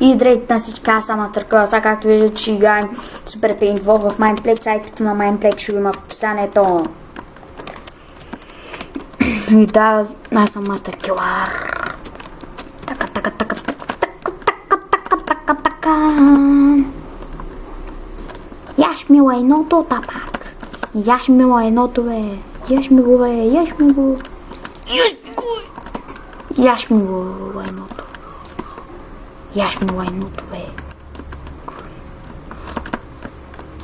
И здравейте на всички, аз съм Астъркъл. Сега както виждате, ще играем Super Paint 2 в Mineplex. Сайтът на Mineplex ще го има в описанието. И да, аз съм Астъркълър. Така. Яш ми лайното тапак. Яш ми лайното бе. Яш ми го бе. Яш ми го. Яш ми го лайното. Яш ми лайното бе.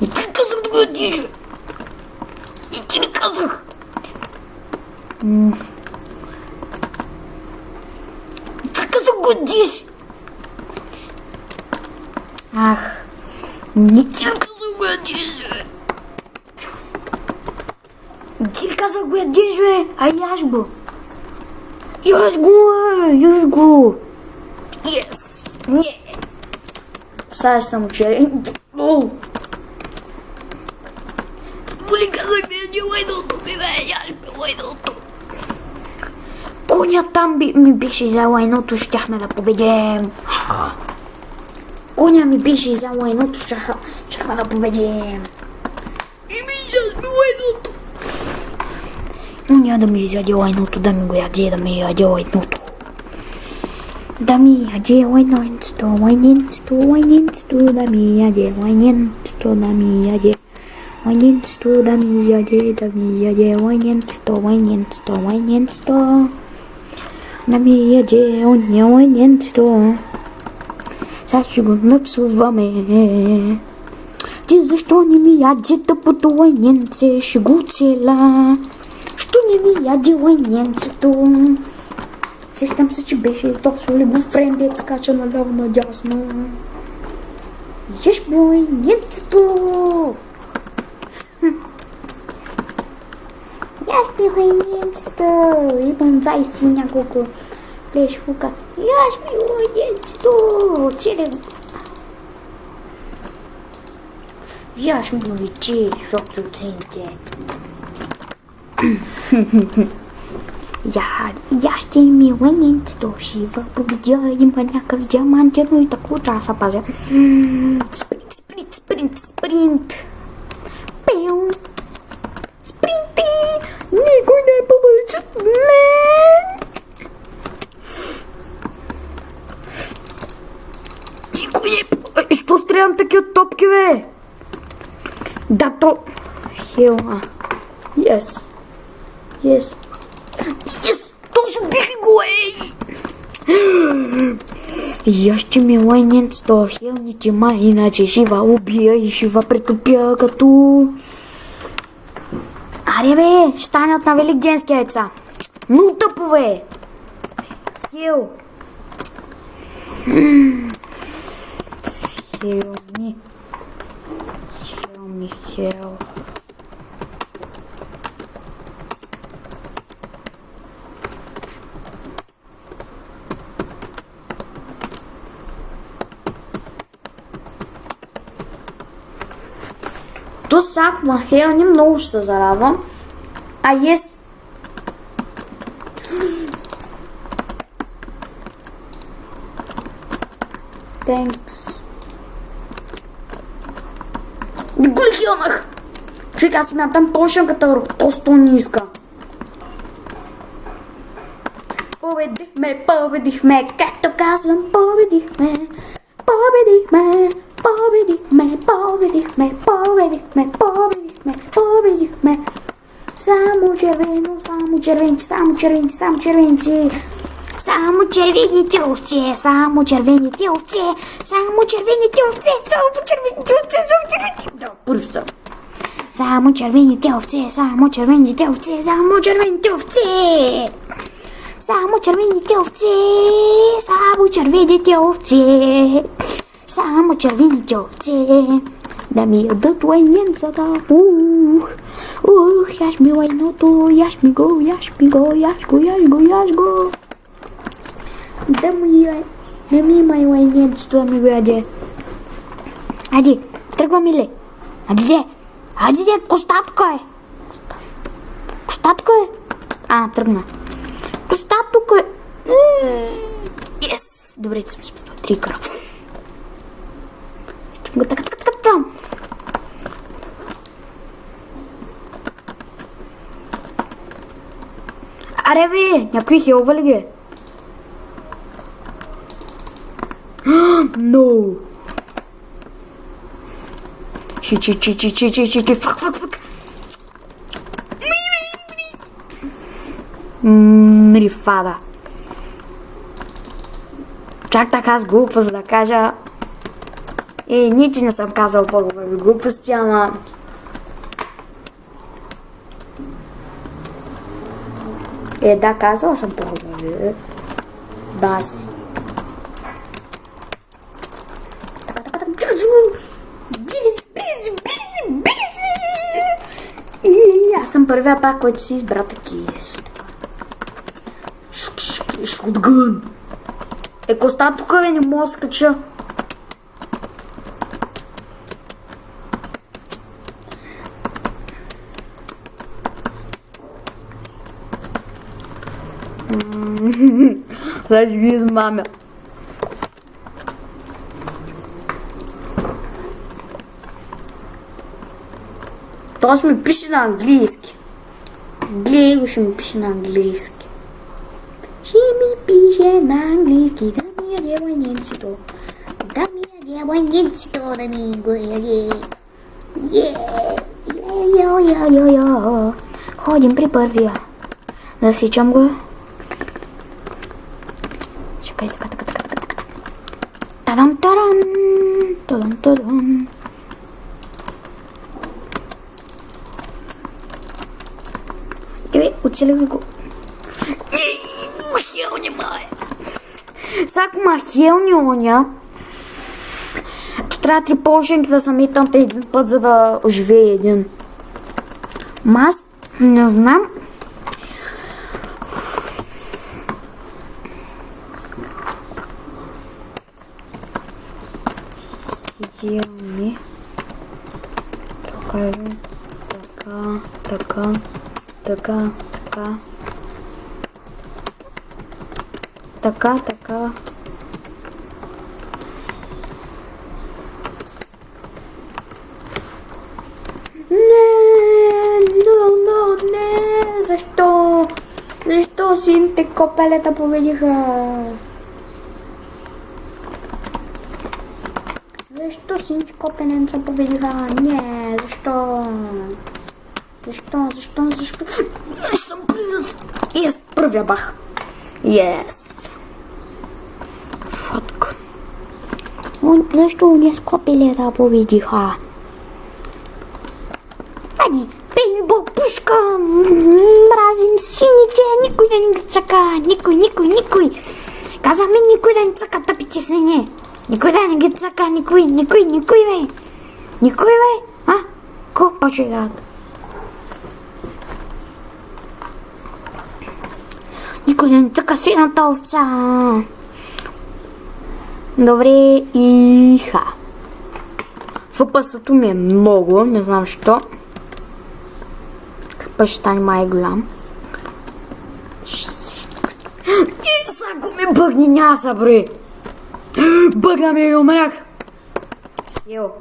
И ти казах да го ядиш. И ти не казах. Ти казах го ядиш. Ах. Не ти казах го ядиш, бе. Ти казах го ядиш, бе. А яш го. Яш го, яш го. Yes. Не. Сега ще съм учерен. Боли казах да яде лайното ми, бе. Яш ми лайното. Коня там ми беше за лайното, щяхме да победим. Коня ми беше за лайното, щяхме да победим. И ми изяде лайното. Но няма да ми изяде лайното, да ми го яде, да ми яде лайното. Да ми яде лайненцето, лайненцето, лайненцето, да ми яде лайненцето, да ми яде лайненцето, да ми яде лайненцето, лайненцето, лайненцето, да ми яде оня лайненцето. Сега ще го напсуваме. Ти защо не ми яде тъпото лайненце, ще го цела. Що не ми яде лайненцето? Сещам се, че беше топсвали го френдът, скача наляво надясно. Яш ми лайненцето! Яш ми лайненцето! Имам 20 и няколко флешфука. Яш ми лайненцето! Целен... Яш ми личи, шокцуцинте. Я ще ми лайненцето, шива победя, има някакъв диамантен, но и тако трябва да се пазя. Спринт, спринт, спринт, спринт. Пеу. Спринти! Никой не е побързо от мен! Никой не е побързо. Що стрелям такива топки, бе? Да, то... Хела. Yes. Yes. Yes! То се бих го, ей! Я ще ми лайненцето, хелните ма, иначе шива убия и шива претопя като... Аре бе, ще стане от на великденски яйца. Ну тъпове! Хел! Хел ми. Хел ми, хел. То сак ма хел, не много ще се зарадвам. А ес. Тенкс. Не го ли хилнах? Човек, аз смятам пошънката просто ниска. Победихме, както казвам, победихме. Победихме. Само червено, само червенци, само червенци, само червенци. Само червените овце, само червените овце, само червените овце, само червените овце, само червените... Да, първ съм. Само червените овце, само червените овце, само червените овце. Само червените овце, само червените овце. Само червените овце, да ми ядат лайненцата. Яш ми лайното, яш ми го, яш ми го, яш го, яш го, яш го. Да ми има и лайненцето, да ми го яде. Ади, тръгваме ли? Ади, костатко е. Костатко е. Тръгна. Костатко е. Yes! Добре, съм спасла 3 кръв. Така, така, така, така. Аре бе, някой хелва ли ги? No! Чи, фак. Мрифада. Чак така с глупост да кажа. Ничи не съм казал по-добри глупости, ама... Да, казала съм по-добри. Бас. Аз съм първия пак, който си избра такис. Шотгън. Коста тук не мога да скача. Сега ще ги измамя. Това ще ми пише на английски. Глего ще ми пише на английски. Ще ми пише на английски. Да ми яде войницето. Да ми яде войницето. Да ми го яде. Йо. Ходим при първия. Засичам го. Чакай, така. Тадам. Оцелих го. Хел нема е. Сак ма хел няманя. Трябва 3 полшенки да съм там един път, за да оживее един. Аз не знам. Хелни. Така. Не. Защо? Защо сините копелета победиха? Защо сините копеленца победиха? Не, защо? Аз съм плюс. Yes, първия бах. Yes. Шотко. Защо уния с копелета победиха? Ади, пейнтбол пушка. Мразим сините. Никой да не ги цъка. Никой. Казваме никой да не цъка тъпите сине. Никой да не ги цъка. Никой, бе. Никой, бе. Колко почва играта? Никой да не цъка сината овца. Добре, иха. ФПС-то ми е много, не знам що. Път ще стане май голям. Ако ми бъгни няса, бре! Бъгна ми и умрях! Хел.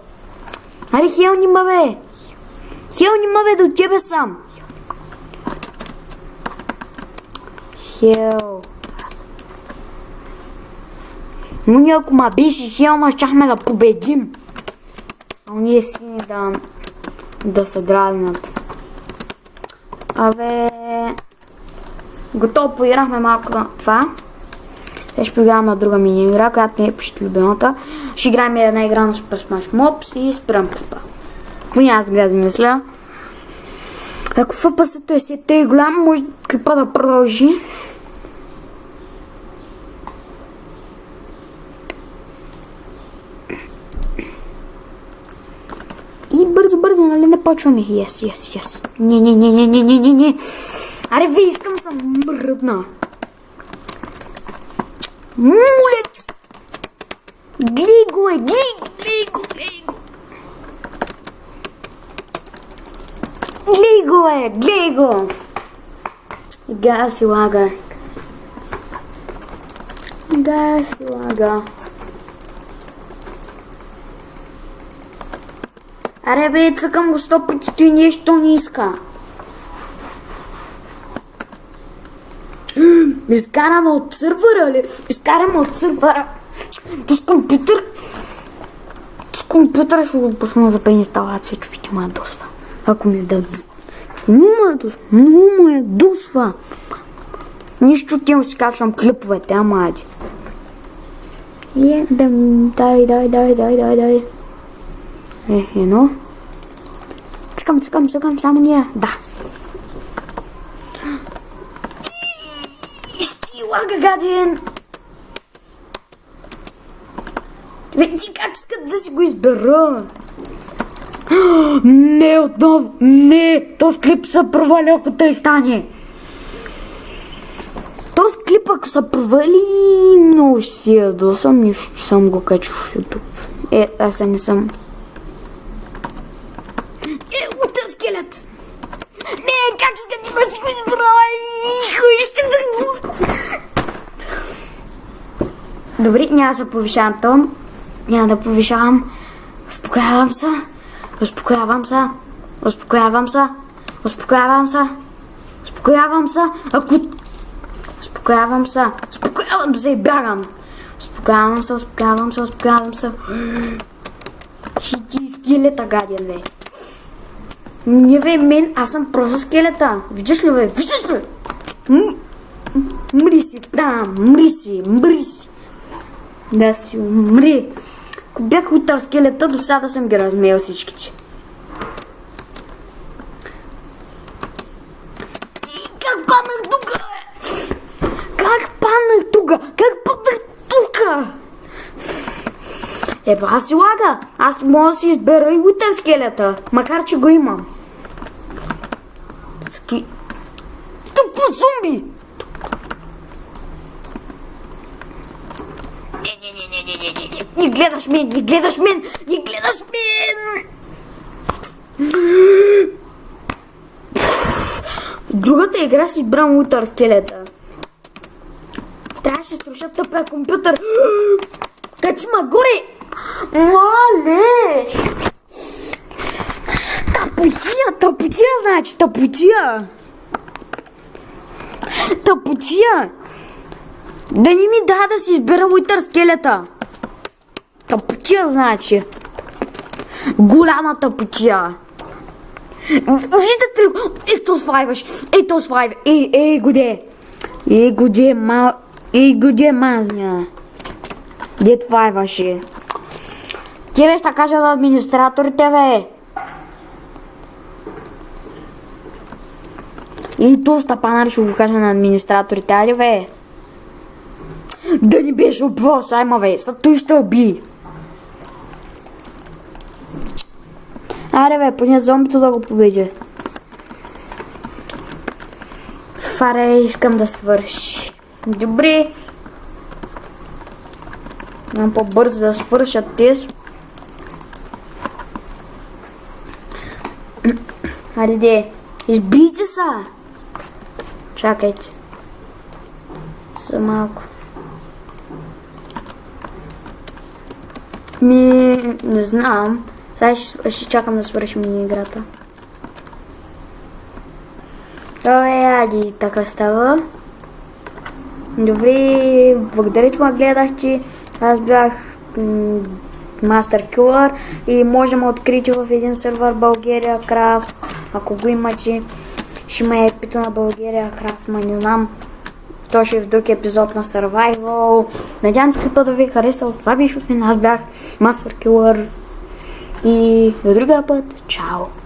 Аре, Хел нима, бе! До тебе сам! Хел. Но ние ако ма беше Хел, ма щяхме да победим. А ние сини да се дразнат. Абе... Готово поиграхме малко на това. Сега ще поиграем на друга мини игра, която не е почти любимата. Ще играем една игра на Super Smash Mobs и спрям клипа. Поне аз сега мисля. Ако ФПС-то е си тъй голям, може клипа да продължи. И бързо, нали не почваме? Yes. Не. Аре, ви искам съм мръдна. Мулец! Глего е, глего! Газ си лага. Аре бе, цъкам го 100 пъти, той нещо не иска. Изкараме от сървъра, ли? Изкараме от сървъра. С компютъра ще го пусна за преинсталация, човече ме ядосва. Ако ми да... Много ме ядосва. Нищо тим си качвам клиповете, ама ади. Дай. Едно. Цъкам, само ние. Да. Лага, гаден! Ти как искат да си го избера? Не, отново! Не! Този клип се провали, ако тъй стане! Този клип, ако се провали, много ще си ядосам, нищо съм го качил в YouTube. Аз не съм. Утър скелет! Не, как искат да си го избера? Добре, няма да се повишавам тон. Няма да повишавам. Успокоявам се. Успокоявам се и бягам. Успокоявам се. Ще ти скелета, гаден, бе. Не, бе, мен, аз съм просто скелета. Виждаш ли, бе? Мри си там, мри си. Да си умри. Ако бях утър скелета, до сега съм ги размеял всичките. И как паднах тука, бе? Как паднах тука? Еба си лага. Аз мога да си избера и утър скелета, макар че го имам. Тъпо зомби! Не гледаш мен! В другата игра си избрам утър скелета. Трябваше да струшат тъпия компютър. Качи ма горе! Мале! Тъпотия, значи, тъпотия! Да не ми да си избера утър скелета. Тъпотия, значи. Голяма тъпотия. Виждате ли? Ето свайваш. Годе, мазня. Де твайваше. Тебе ще кажа на администраторите, бе. И то Стапанар ще го кажа на администраторите, айде, бе. Да не беше обвал, сайма, бе. Са той ще уби. Аре, бе, поне зомбито да го победи. Фаре, искам да свърши. Добре. Имам по-бързо да свършат тези. Хайде, избийте са. Чакайте. За малко. Не знам. Сега ще чакам да свършим мини-играта. Ади, така става. Добре, благодаря, че ме гледахте. Аз бях Master Killer и може да открите в един сервер България Крафт. Ако го имате, ще ме епито на България Крафт, ма не знам. То ще е в друг епизод на Survival. Надявам се клипа да ви е харесал. Това беше от мен. Аз бях Master Killer. И до другия път. Чао!